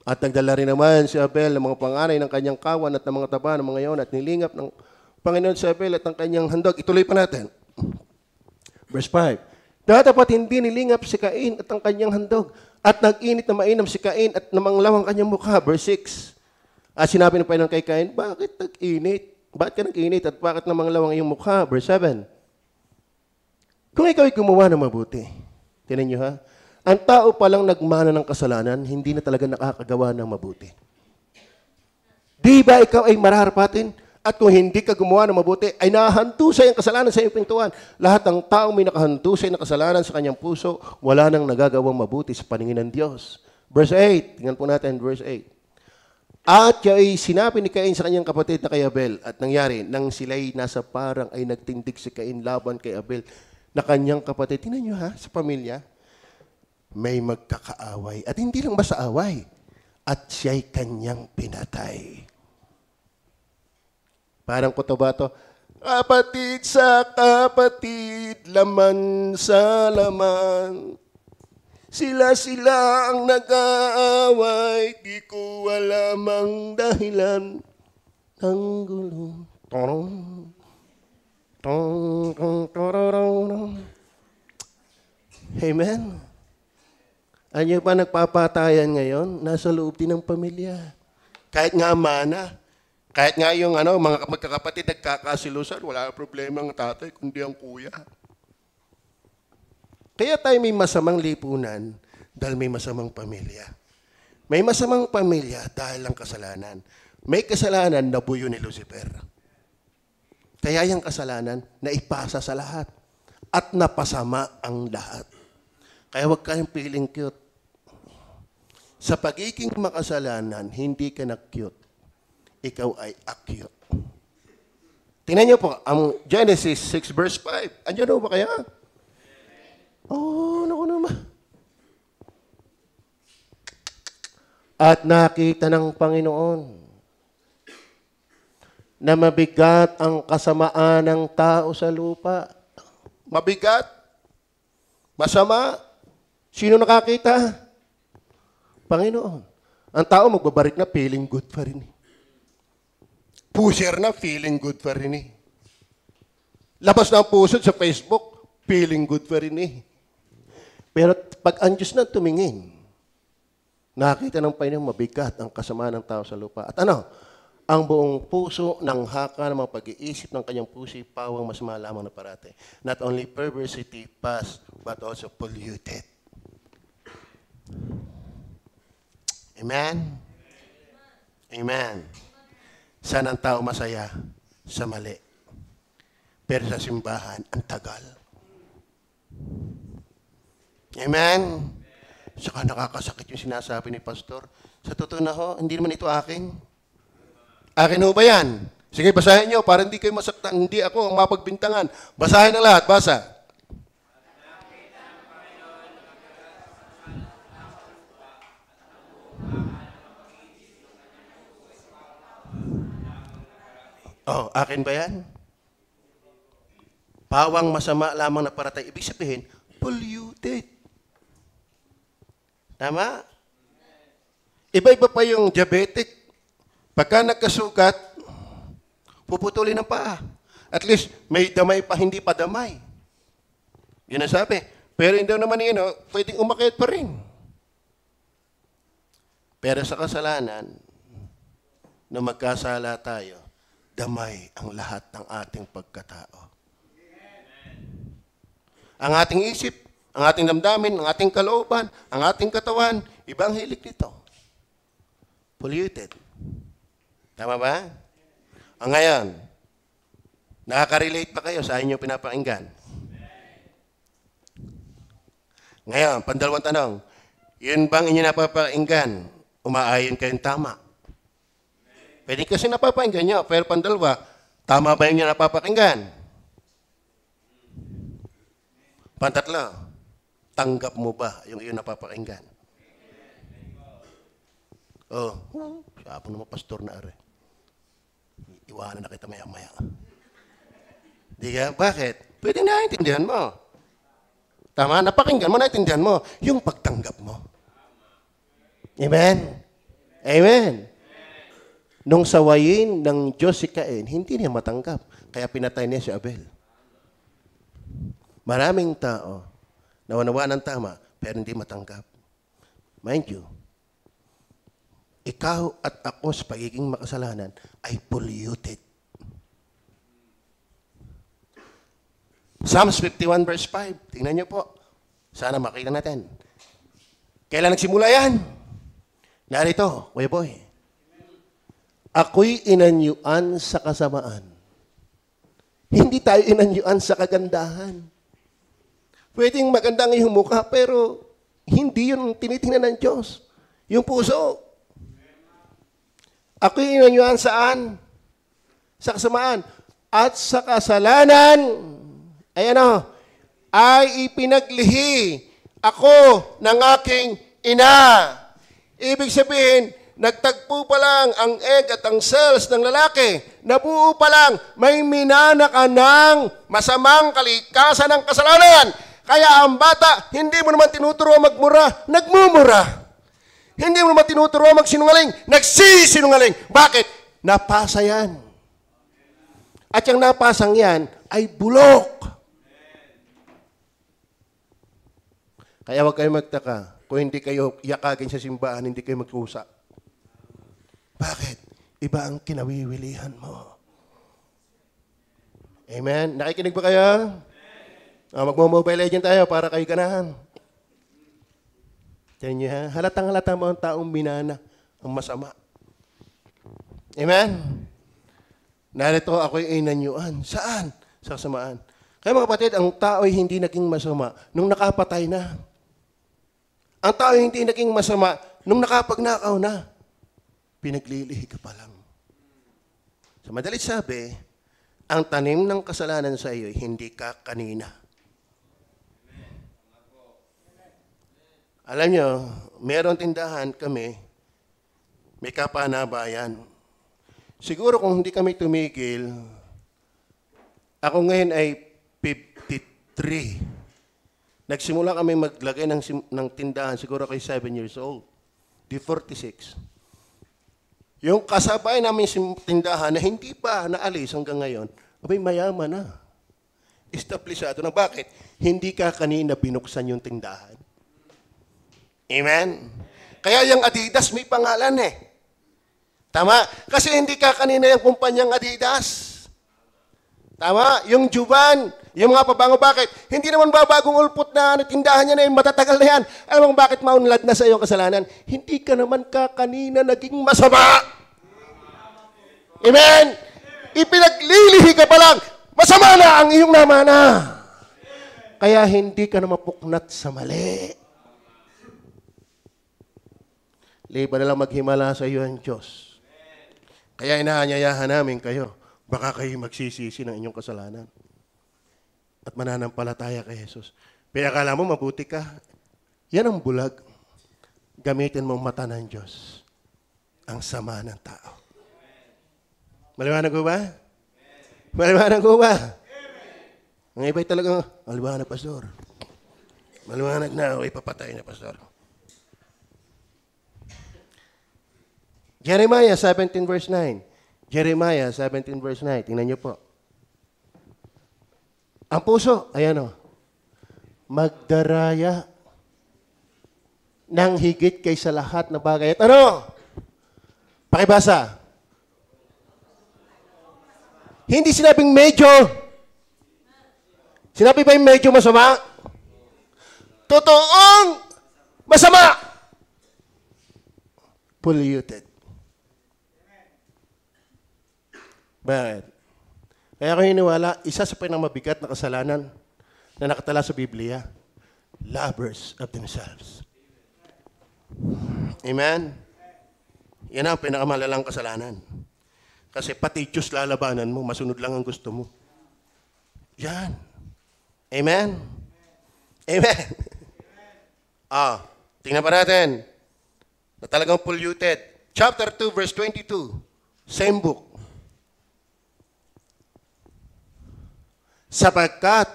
At nagdala rin naman si Abel ng mga panganay ng kanyang kawan at ng mga taba ng mga iyon at nilingap ng Panginoon si Abel at ang kanyang handog. Ituloy pa natin. Verse 5. Dapat hindi nilingap si Cain at ang kanyang handog. At nag-init na mainam si Cain at namanglaw ang kanyang mukha. Verse 6. At sinabi ng Panginoon kay Cain, bakit nag-init? Bakit ka nag-init at bakit namanglaw ang iyong mukha? Verse 7. Kung ikaw ay gumawa ng mabuti, tinan niyo ha, Ang tao palang nagmana ng kasalanan, hindi na talaga nakakagawa ng mabuti. Di ba ikaw ay maraharapatin? At kung hindi ka gumawa ng mabuti, ay nahantusay ang kasalanan sa iyong pintuan. Lahat ng tao may nakahantusay na kasalanan sa kanyang puso, wala nang nagagawang mabuti sa paningin ng Diyos. Verse 8, tingnan po natin, verse 8. At ay sinabi ni Cain sa kanyang kapatid na kay Abel, at nangyari, nang sila'y nasa parang ay nagtindig si Cain laban kay Abel, na kanyang kapatid. Tingnan nyo ha, sa pamilya, may magkakaaway. At hindi lang basta away, at siya'y kanyang pinatay. Parang kutuba to, kapatid sa kapatid, laman sa laman. Sila ang nag-aaway, di ko alam ang dahilan ng gulo. Amen. Ano ba nagpapatayan ngayon? Nasa loob din ng pamilya. Kahit nga mana. Kahit nga yung mga magkakapatid nagkakasilusan, wala problema ang tatay, kundi ang kuya. Kaya tayo may masamang lipunan dahil may masamang pamilya. May masamang pamilya dahil ang kasalanan. May kasalanan na buyo ni Lucifer. Kaya yung kasalanan na ipasa sa lahat at napasama ang lahat. Kaya huwag kayong feeling cute. Sa pagiging makasalanan, hindi ka na cute. Ikaw ay acute. Tingnan niyo po, ang Genesis 6 verse 5. Andiyan ba kaya? Oh, naku naman. At nakita ng Panginoon na mabigat ang kasamaan ng tao sa lupa. Mabigat? Masama? Sino nakakita? Panginoon. Ang tao magbabarik na feeling good pa rin. Pusher na, feeling good pa rin eh. Labas na ang puso sa Facebook, feeling good pa rin eh. Pero pag ang Diyos na tumingin, nakita ng Panginoon mabigat ang kasama ng tao sa lupa. At ang buong puso ng haka ng mga pag-iisip ng kanyang puso, pawang masama lamang na parate. Not only perversity, past, but also polluted. Amen? Amen. Sana ang tao masaya sa mali. Pero sa simbahan, ang tagal. Amen? Saka nakakasakit yung sinasabi ni Pastor. Sa totoo na hindi naman ito akin. Akin ho ba yan? Sige, basahin nyo para hindi kayo masaktan. Hindi ako ang mapagbintangan. Basahin ang lahat. Basa. Oh, akin ba yan? Pawang masama lamang na paratay. Ibig sabihin, polluted. Tama? Iba-iba pa yung diabetic. Pagka nagkasugat, puputulin ang paa. At least, may damay pa, hindi pa damay. Yun ang sabi. Pero hindi naman pwedeng umakyat pa rin. Pero sa kasalanan, na magkasala tayo, damay ang lahat ng ating pagkatao. Ang ating isip, ang ating damdamin, ang ating kalooban, ang ating katawan, ibang hilig nito. Polluted. Tama ba? Ngayon, nakaka-relate pa kayo sa inyong pinapakinggan? Ngayon, pandalawang tanong, yun bang inyo napapakinggan? Umaayon kayong tama? Pwede kasi napapakinggan nyo, pero pandalawa, tama ba yung napapakinggan? Pantatlo, tanggap mo ba yung iyong napapakinggan? Oh, siya po naman pastor na are. Iwanan na kita maya-maya. Di ka? Bakit? Pwede naiintindihan mo. Tama? Napakinggan mo, naiintindihan mo. Yung pagtanggap mo. Amen? Amen? Nung sawayin ng Diyos si Cain, hindi niya matanggap. Kaya pinatay niya si Abel. Maraming tao, nawanawa ng tama, pero hindi matanggap. Mind you, ikaw at ako sa pagiging makasalanan ay polluted. Psalms 51 verse 5. Tingnan niyo po. Sana makita natin. Kailan nagsimula yan? Narito, Kuya Boy. Ako'y inanyuan sa kasamaan. Hindi tayo inanyuan sa kagandahan. Pwedeng maganda ang iyong mukha, pero hindi yun tinitingnan ng Diyos. Yung puso. Ako'y inanyuan saan? Sa kasamaan. At sa kasalanan, ay ipinaglihi ako ng aking ina. Ibig sabihin, nagtagpo pa lang ang egg at ang cells ng lalaki. Nabuo pa lang, may minana ka ng masamang kalikasan ng kasalanan. Kaya ang bata, hindi mo naman tinuturo magmura, nagmumura. Hindi mo naman tinuturo magsinungaling, nagsisinungaling. Bakit? Napasa yan. At yung napasang yan ay bulok. Kaya huwag kayo magtaka. Kung hindi kayo yakagin sa simbahan, hindi kayo magkusa. Bakit? Iba ang kinawiwilihan mo. Amen? Nakikinig ba kayo? Magmo-mobile legend tayo para kayo ganahan. Tiyan niyo ha? Halatang-halata mo ang taong minana, ang masama. Amen? Narito ako'y inanyuan. Saan? Sa kasamaan. Kaya mga kapatid, ang tao ay hindi naging masama nung nakapatay na. Ang tao ay hindi naging masama nung nakapagnakaw na. Pinaglilihi ka pa lang. Sa madalit sabi, ang tanim ng kasalanan sa iyo ay hindi ka kanina. Alam nyo, meron tindahan kami, may kapanabayan. Siguro kung hindi kami tumigil, ako ngayon ay 53. Nagsimula kami maglagay ng tindahan, siguro kay 7 years old. Di 46. Yung kasabay namin tindahan na hindi pa naalis hanggang ngayon, abay mayaman na. Establisado na. Bakit? Hindi ka kanina binuksan yung tindahan. Amen? Kaya yung Adidas may pangalan eh. Tama? Kasi hindi ka kanina yung kumpanyang Adidas. Tama? Yung Juban, yung mga pabango, bakit? Hindi naman babagong ulpot na tindahan niya na yung matatagal na yan. Alam mo bakit maunlad na sa iyong kasalanan? Hindi ka naman ka kanina naging masama. Amen? Ipinaglilihi ka pa lang. Masama na ang iyong namana. Kaya hindi ka na mapuknat sa mali. Liba na lang maghimala sa iyo ang Diyos. Kaya inaanyayahan namin kayo. Baka kayo magsisisi ng inyong kasalanan. At mananampalataya kay Jesus. Pero akala mo mabuti ka. Yan ang bulag. Gamitin mo mata ng Diyos. Ang sama ng tao. Maliwanag ko ba? Maliwanag ko ba? Ang iba'y talagang, maliwanag, Pastor. Maliwanag na, o ipapatay na, Pastor. Jeremiah 17 verse 9. Jeremiah 17 verse 9. Tingnan niyo po. Ang puso, ayan o. Magdaraya ng higit kaysa lahat na bagay. At ano? Pakibasa. Hindi sinabing medyo. Sinabi ba yung medyo masama? Totoong masama. Polluted. Bakit? Kaya ako hiniwala, isa sa pinamabigat na kasalanan na nakatala sa Biblia, lovers of themselves. Amen? Yan ang pinakamalalang kasalanan. Kasi pati Diyos lalabanan mo, masunod lang ang gusto mo. Yan. Amen? Amen? Tingnan pa natin na talagang polluted. Chapter 2, verse 22. Same book. Sapagkat,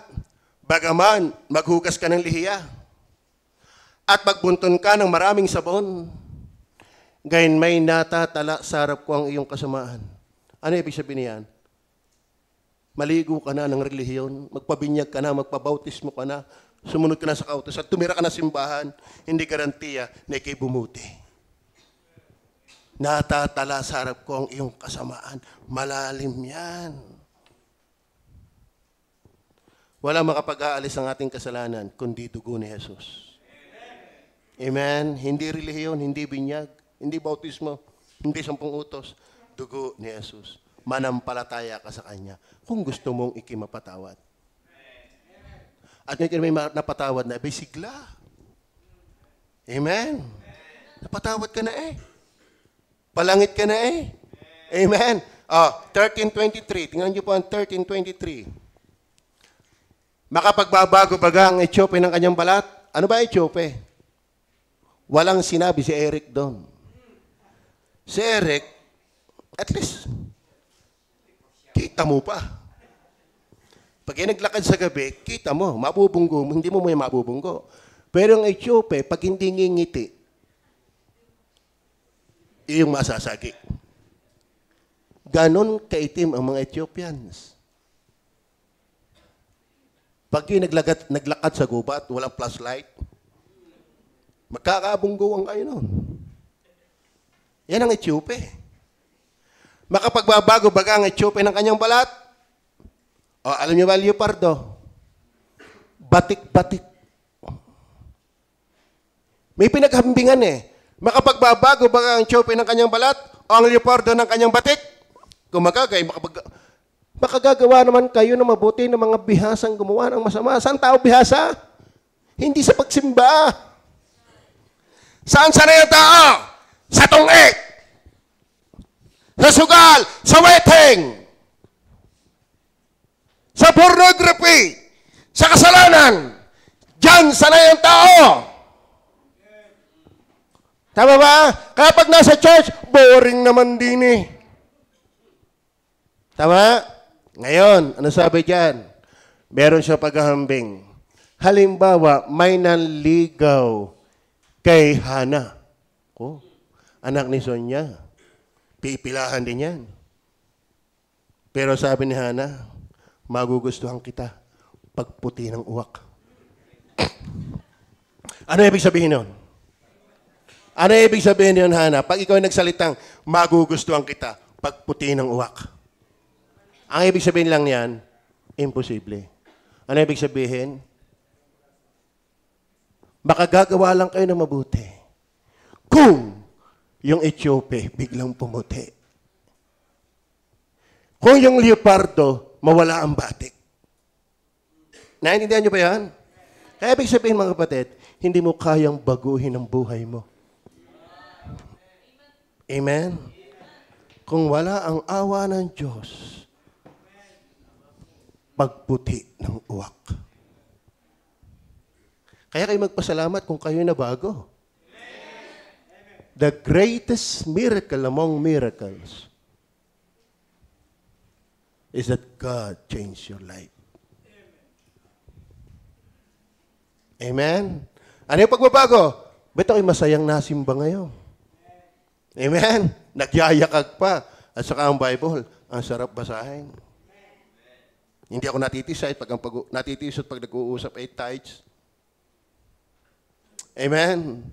bagaman maghugas ka ng lihiya at magbunton ka ng maraming sabon, gayon may natatala sa harap ko ang iyong kasamaan. Ano ibig sabihin niyan? Maligo ka na ng relihiyon, magpabinyag ka na, magpabautismo ka na, sumunod ka na sa kautos at tumira ka na simbahan, hindi garantiya na ikay bumuti. Natatala sa harap ko ang iyong kasamaan. Malalim yan. Wala makapag-aalis ang ating kasalanan kundi dugo ni Jesus. Amen? Hindi relihiyon, hindi binyag, hindi bautismo, hindi 10 utos. Dugo ni Jesus. Manampalataya ka sa Kanya kung gusto mong ikimapatawad. At ngayon may napatawad na, sigla. Amen? Napatawad ka na eh. Palangit ka na eh. Amen? 13:23. Tingnan niyo po ang 13:23. Makapagbabago baga ang Ethiopia ng kanyang balat? Ano ba Ethiopia? Walang sinabi si Eric doon. Si Eric, at least, kita mo pa. Pag naglakad sa gabi, kita mo, mabubunggo mo, hindi mo may mabubunggo. Pero ang Ethiopia, pag hindi ngingiti, iyong masasagi. Ganon kaitim ang mga Ethiopians. Pag naglakad sa gubat, walang flashlight, magkakabungguan kayo nun. Yan ang Ethiopia. Makapagbabago baga ang Ethiopia ng kanyang balat? Alam niyo ba, leopardo? Batik-batik. May pinaghambingan eh. Makapagbabago baga ang Ethiopia ng kanyang balat? O ang leopardo ng kanyang batik? Kung makagagawa naman kayo ng mabuti ng mga bihasang gumawa ng masama. Saan tao bihasa? Hindi sa pagsimba. Saan sanay ang tao? Sa tungik, sa sugal, sa wedding, sa pornography, sa kasalanan. Diyan sanay ang tao. Tama ba? Kaya pag nasa church, boring naman din eh. Tama? Ngayon, ano sabi diyan? Meron siya paghahambing. Halimbawa, may nanligaw kay Hana. Anak ni Sonia. Pipilahan din yan. Pero sabi ni Hana, magugustuhan kita pagputi ng uwak. Ano ibig sabihin nun? Ano ibig sabihin nun, Hana? Pag ikaw ay nagsalitang, magugustuhan kita pagputi ng uwak. Ang ibig sabihin lang yan, imposible. Ano ibig sabihin? Makagagawa lang kayo ng mabuti. Kung yung Ethiopia biglang pumuti. Kung yung leopardo, mawala ang batik. Naintindihan niyo ba yan? Kaya ibig sabihin mga kapatid, hindi mo kayang baguhin ang buhay mo. Amen? Kung wala ang awa ng Diyos, pagputi ng uwak. Kaya kayo magpasalamat kung kayo na bago. The greatest miracle among miracles is that God changed your life. Amen? Ano yung pagbabago? Ba't ako'y masayang nasimba ngayon? Amen? Nagyayakag pa. At saka ang Bible, ang sarap basahin. Hindi ako natitisay pag natitisot pag nag-uusap 8 tithes. Amen?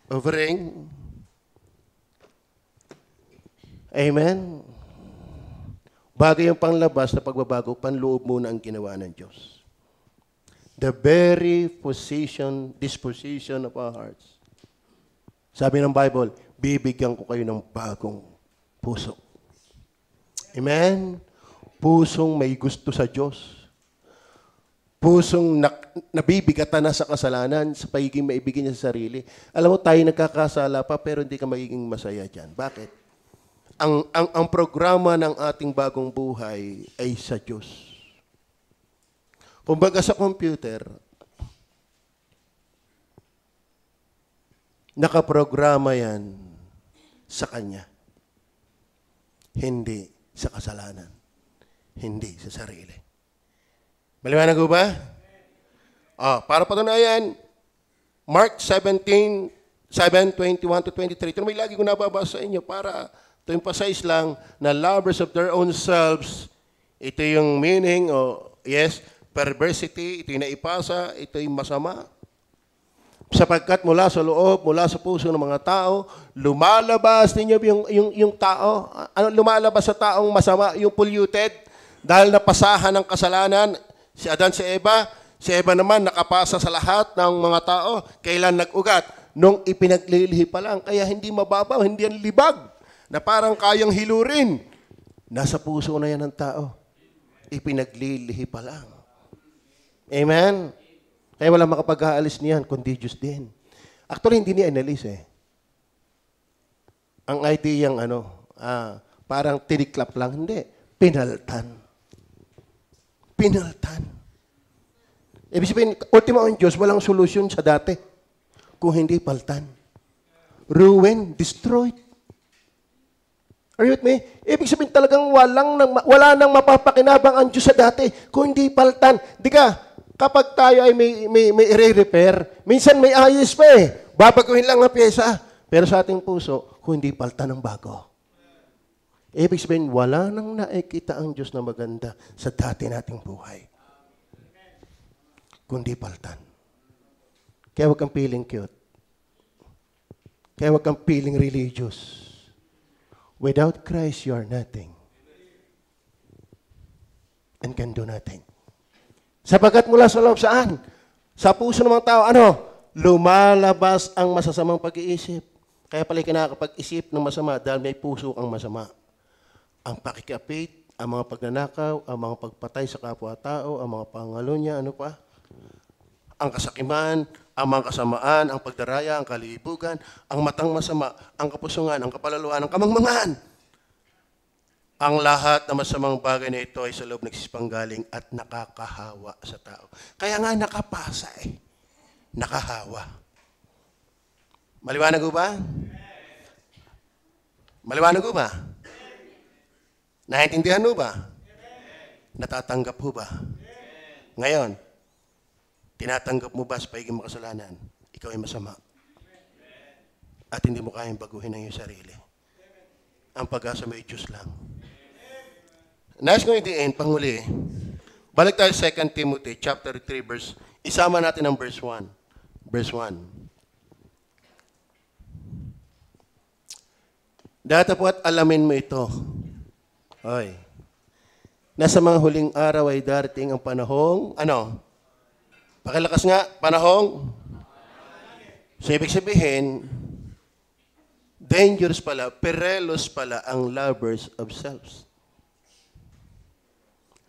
Offering. Amen? Bagay yung panglabas na pagbabago, panloob muna ang ginawa ng Diyos. The very disposition of our hearts. Sabi ng Bible, bibigyan ko kayo ng bagong puso. Amen? Pusong may gusto sa Diyos. Pusong nabibigatan na sa kasalanan sa pagiging maibigin niya sa sarili. Alam mo, tayo nagkakasala pa pero hindi ka magiging masaya dyan. Bakit? Ang programa ng ating bagong buhay ay sa Diyos. Kumbaga sa computer, nakaprograma yan sa Kanya. Hindi sa kasalanan. Hindi sa sarili. Maliwanag ko ba? Para patunayan, Mark 17, 7:21-23. Ito may lagi ko nababasa sa inyo para to emphasize lang na lovers of their own selves, ito yung meaning, perversity, ito yung naipasa, ito yung masama. Sapagkat mula sa loob, mula sa puso ng mga tao, lumalabas ninyo yung tao. Ano lumalabas sa taong masama? Yung polluted, dahil napasahan ng kasalanan, si Adan, si Eva naman nakapasa sa lahat ng mga tao. Kailan nag-ugat? nung ipinaglilihi pa lang. Kaya hindi mababaw, hindi yan libag na parang kayang hilurin. Nasa puso na yan ng tao. Ipinaglilihi pa lang. Amen? Kaya walang makapag-aalis niyan, kundi Diyos din. Actually, hindi niya inalis eh. Ang idea yung parang tiniklap lang. Hindi. Pinaltan. Pinaltan. Ibig sabihin, ultimo ang Diyos, walang solusyon sa dati. Kung hindi paltan. Ruin, destroyed. Are you with me? Ibig sabihin talagang wala nang mapapakinabang ang Diyos sa dati kung hindi paltan. Di ka, kapag tayo ay may i-repair, minsan may ayos pa eh. Babaguhin lang ang pyesa. Pero sa ating puso, kung hindi paltan ng bago. Ibig sabihin, wala nang nakikita ang Diyos na maganda sa dati nating buhay. Kundi paltan. Kaya huwag kang feeling cute. Kaya huwag kang feeling religious. Without Christ, you are nothing. And can do nothing. Sapagkat mula sa loob saan? Sa puso ng mga tao, lumalabas ang masasamang pag-iisip. Kaya pala kinakapag-isip ng masama dahil may puso kang masama. Ang pakikapit, ang mga pagnanakaw, ang mga pagpatay sa kapwa-tao, ang mga pangalunya, ang kasakiman, ang mga kasamaan, ang pagdaraya, ang kalibugan, ang matang masama, ang kapusungan, ang kapalaluan, ang kamangmangan. Ang lahat na masamang bagay na ito ay sa loob nagsisipanggaling at nakakahawa sa tao. Kaya nga nakapasa eh. Nakahawa. Maliwanag ho ba? Maliwanag ho ba? Naintindihan ho ba? Natatanggap ho ba? Ngayon, tinatanggap mo ba sa pagiging makasalanan? Ikaw ay masama. At hindi mo kayang baguhin ang iyong sarili. Ang pag-asa may Diyos lang. Nais kong i-end, panghuli. Balik tayo sa 2 Timothy chapter 3 verse. Isama natin ang verse 1. Verse 1. Datapwat alamin mo ito. Hoy. Nasa mga huling araw ay darating ang panahong, Pakilakas nga, panahong. So, ibig sabihin, dangerous pala, perilous pala ang lovers of selves.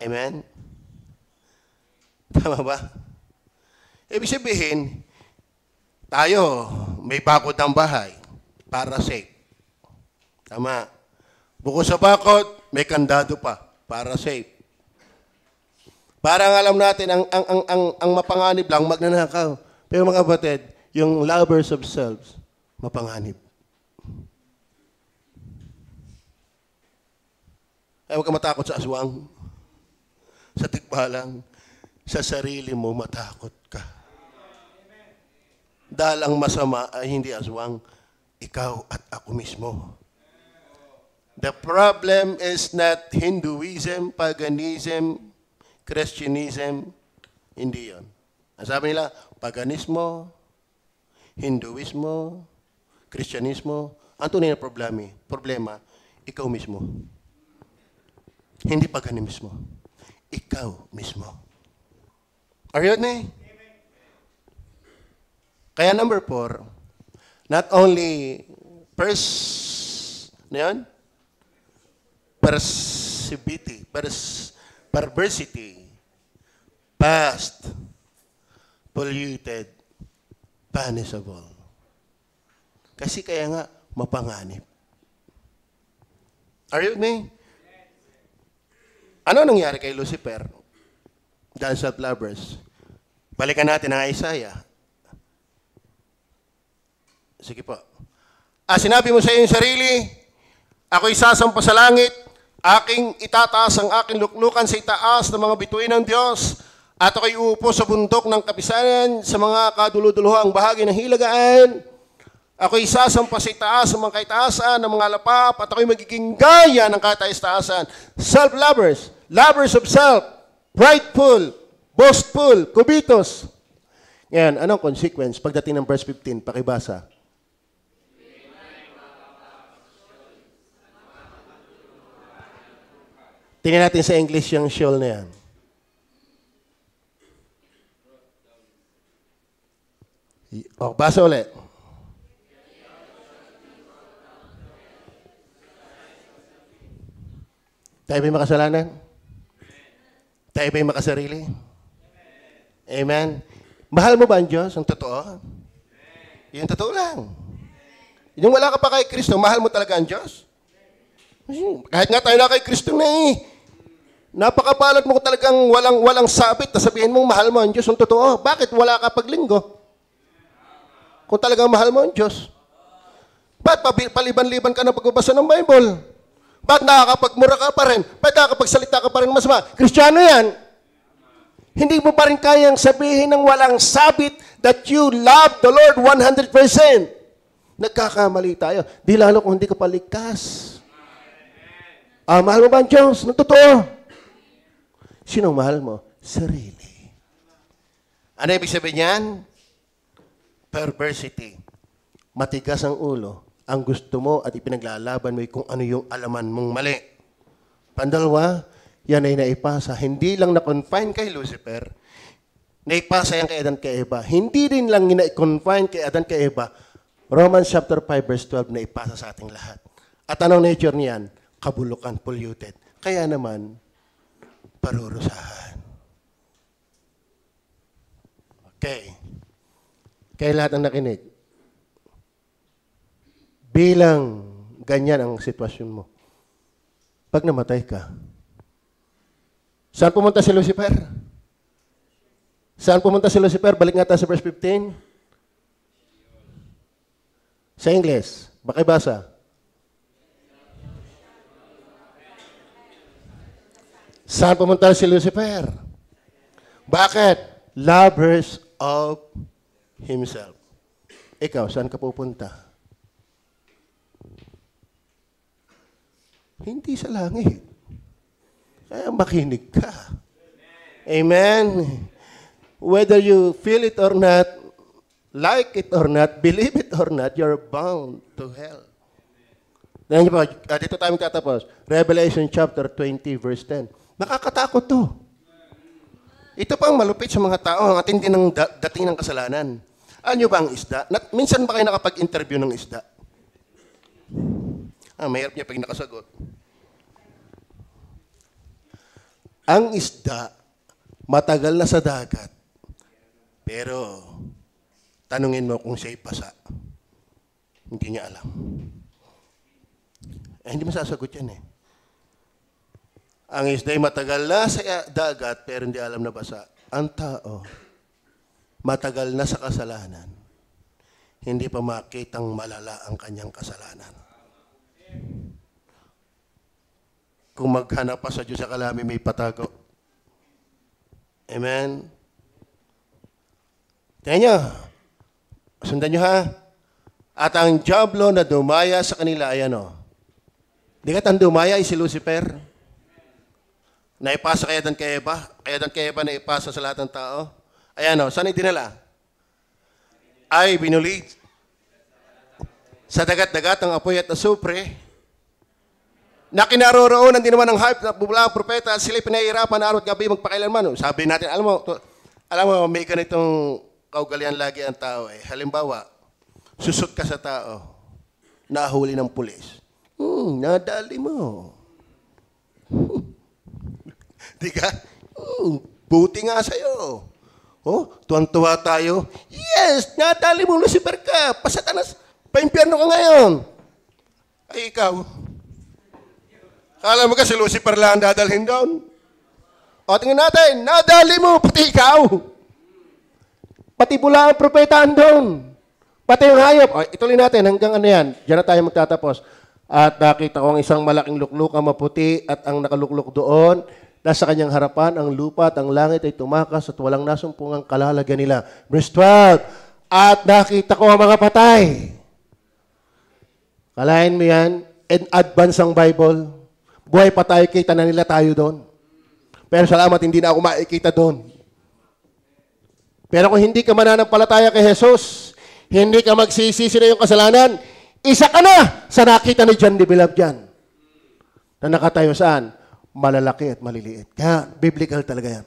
Amen? Tama ba? Ibig sabihin, tayo, may bakod ng bahay para safe. Tama. Bukod sa bakod, may kandado pa para safe. Parang alam natin, ang mapanganib lang, magnanakaw. Pero mga kapatid, yung lovers of selves, mapanganib. Ay, huwag ka matakot sa aswang. Sa tikbalang, sa sarili mo matakot ka. Dahil ang masama ay hindi aswang, ikaw at ako mismo. The problem is not Hinduism, paganism, Christianism, hindi yun. Ang sabi nila, paganismo, Hinduismo, Kristyanismo, ang tunay na problema, ikaw mismo. Hindi paganismo. Ikaw mismo. Are you with me? Kaya number 4, not only perversity, past, polluted, punishable. Kasi kaya nga, mapanganib. Are you with me? Ano nangyari kay Lucifer? Dahil sa self-lovers. Balikan natin ang Isaiah. Sige po. Sinabi mo sa iyong sarili, ako'y sasampa sa langit, aking itataas ang aking luklukan sa itaas ng mga bituin ng Diyos, at ako'y uupo sa bundok ng kapisanan sa mga kaduluduluhang bahagi ng hilagaan. Ako'y sasampa sa itaas ng mga kaitaasan ng mga lapap, at ako'y magiging gaya ng kataas-taasan. Self-lovers, lovers of self, prideful, boastful, covetous. Ngayon, anong consequence? Pagdating ng verse 15, pakibasa. Tingnan natin sa English yung Sheol na yan. Basa ulit. Tayo ba'y makasalanan? Tayo ba'y makasarili? Amen? Mahal mo ba ang Diyos? Ang totoo? Yung totoo lang. Yung wala ka pa kay Kristo, mahal mo talaga ang Diyos? Kahit nga tayo na kay Kristo na napakabalat mo talagang walang sabit na sabihin mong mahal mo ang Diyos. Ang totoo. Bakit wala ka paglinggo? Kung talagang mahal mo ang Diyos. Ba't paliban-liban ka na pagbabasa ng Bible? Ba't nakakapagmura ka pa rin? Ba't nakakapagsalita ka pa rin masama? Kristiyano yan. Hindi mo pa rin kayang sabihin ng walang sabit that you love the Lord 100%. Nagkakamali tayo. Di lalo kung hindi ka paligtas. Mahal mo ba ang Diyos? Nang totoo. Sinong mahal mo? Sarili. Ano ibig sabihin yan? Perversity. Matigas ang ulo. Ang gusto mo at ipinaglalaban mo kung ano yung alaman mong mali. Pandalawa, yan ay naipasa. Hindi lang na-confine kay Lucifer, naipasa yan kay Adan kay Eva. Hindi rin lang na-confine kay Adan kay Eva. Romans chapter 5 verse 12 naipasa sa ating lahat. At anong nature niyan? Kabulukan, polluted. Kaya naman, parurusahan. Okay. Kaya lahat ang nakinig. Bilang ganyan ang sitwasyon mo. Pag namatay ka, saan pumunta si Lucifer? Saan pumunta si Lucifer? Balik nga tayo sa verse 15. Sa English. Bakibasa. Saan pumunta si Lucifer? Bakit? Lovers of himself. Ikaw, saan ka pupunta? Hindi sa langit. Kaya makinig ka. Amen? Whether you feel it or not, like it or not, believe it or not, you're bound to hell. Dahil po, dito tayo magtatapos. Revelation chapter 20, verse 10. Nakakatakot to. Ito pang malupit sa mga tao, ang atindi ng dating ng kasalanan. Alam nyo ba ang isda? Minsan ba kayo nakapag-interview ng isda? Mahirap niya pag nakasagot. Ang isda, matagal na sa dagat. Pero, tanungin mo kung siya'y pasa. Hindi niya alam. Hindi masasagot yan eh. Ang isda'y matagal na sa dagat, pero hindi alam na basa. Ang tao, matagal na sa kasalanan, hindi pa makitang malala ang kanyang kasalanan. Kung maghanap pa sa Diyos sa kalami, may patago. Amen? Tingnan nyo. Sundan nyo ha. At ang diablo na dumaya sa kanila ay ano? Di ka ang dumaya ay si Lucifer. Naipasa kay Adan kay Eva. Kay Adan kay Eva naipasa sa lahat ng tao. Ayan o, saan dinala? Ay binuli. Sa dagat-dagat ang apoy at asupre. Na kinaroroonan din naman ng hype na bubula ang propeta at sila'y pinahihirapan na araw at gabi magpakailanman. Sabi natin, alam mo, may ganitong kaugalian lagi ang tao eh. Halimbawa, susot ka sa tao, nahuli ng pulis. Nadali mo. Di ka? Buti nga sa'yo. Tuwan-tuwa tayo. Yes, nadali mo, Lucifer ka. Pasatanas, pa-impyerno ka ngayon. Ay, ikaw. Kala mo ka si Lucifer lang dadalhin doon? O, tingnan natin, nadali mo, pati ikaw. Pati bula ang propetaan doon. Pati yung hayop. O, ituloy natin hanggang ano yan. Diyan na tayo magtatapos. At nakita ko ang isang malaking lukluk ang maputi at ang nakalukluk doon. Nasa kanyang harapan, ang lupa at ang langit ay tumakas at walang nasumpungang kalalagyan nila. Verse 12, at nakita ko ang mga patay. Kalahin mo yan, in advance ang Bible. Buhay pa tayo, kita na nila tayo doon. Pero salamat, hindi na ako makikita doon. Pero kung hindi ka mananampalataya kay Jesus, hindi ka magsisisi na yung kasalanan, isa ka na sa nakita ni John the Beloved dyan. Na nakatayo saan? Malalaki at maliliit. Kaya, biblical talaga yan.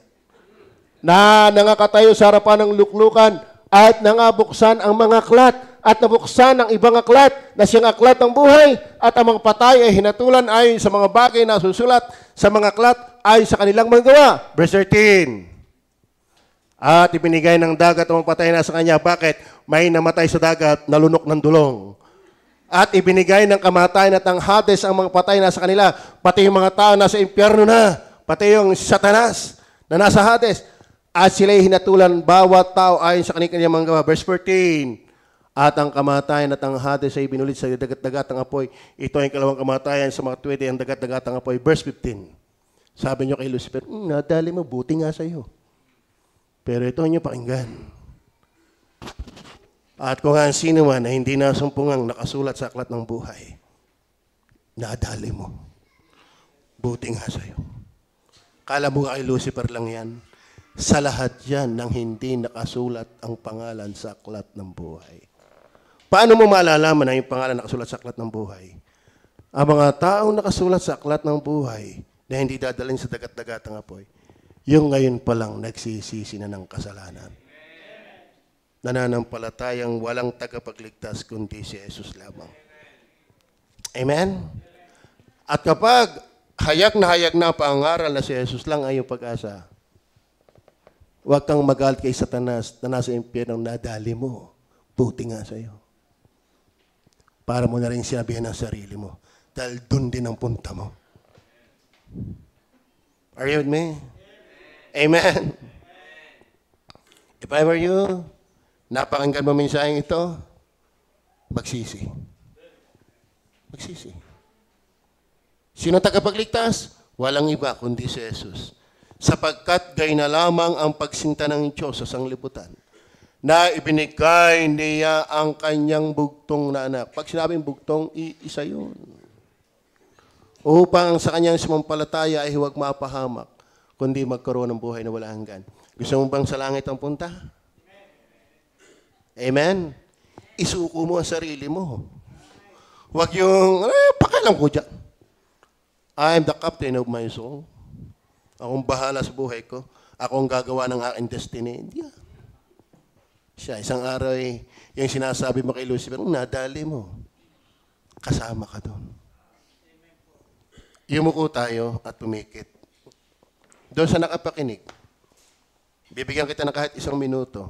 Na nangakatayo sa harapan ng luklukan at nangabuksan ang mga klat at nabuksan ang ibang aklat na siyang aklat ng buhay at ang mga patay ay hinatulan ayon sa mga bagay na susulat sa mga aklat ayon sa kanilang mga gawa. Verse 13. At ibinigay ng dagat ang mga patay na sa kanya. Bakit? May namatay sa dagat, nalunok ng dulong. At ibinigay ng kamatayan at ang Hades ang mga patay na sa kanila. Pati yung mga tao nasa impyerno na. Pati yung Satanas na nasa Hades. At sila'y hinatulan bawat tao ayon sa kanilang mga gawa. Verse 14. At ang kamatayan at ang Hades ay binulit sa dagat-dagatang apoy. Ito ay kalawang kamatayan sa mga tuwede ang dagat-dagatang apoy. Verse 15. Sabi niyo kay Lucifer, nadali mo, buti nga sa'yo. Pero ito niyo pakinggan. At kung ang sino man na hindi nasumpungang nakasulat sa aklat ng buhay, nadali mo. Buti nga sa'yo. Kala mo kay Lucifer lang yan. Sa lahat yan nang hindi nakasulat ang pangalan sa aklat ng buhay. Paano mo malalaman na yung pangalan nakasulat sa aklat ng buhay? Ang mga taong nakasulat sa aklat ng buhay na hindi dadalhin sa dagat-dagatang apoy, yung ngayon pa lang nagsisisi na ng kasalanan. Nananampalatayang walang tagapagligtas kundi si Jesus lamang. Amen? At kapag hayak na pangaral na si Jesus lang ay yung pag-asa, huwag kang magalit kay Satanas na nasa impyerno nadali mo. Buti nga sa'yo. Para mo na rin sinabihan ng sarili mo. Dahil doon din ang punta mo. Are you with me? Amen. If I were you, napakinggan mo mensaheng ito, magsisi. Magsisi. Sino tagapagligtas? Walang iba kundi si Jesus. Sapagkat gay na lamang ang pagsinta ng Diyos sa sanglibutan na ibinigay niya ang kanyang bugtong na anak. Pag sinabing bugtong, isa yun. Upang sa kanyang sumampalataya ay huwag mapahamak, kundi magkaroon ng buhay na wala hanggan. Gusto mo bang sa langit ang punta? Amen? Isuko mo ang sarili mo. Huwag yung, pakialam ko dyan. I am the captain of my soul. Akong bahala sa buhay ko. Akong gagawa ng aking destiny. Hindi. Siya, isang araw yung sinasabi mo kay Lucifer, nadali mo. Kasama ka doon. Yumuko tayo at pumikit. Doon sa nakapakinig, bibigyan kita ng kahit 1 minuto.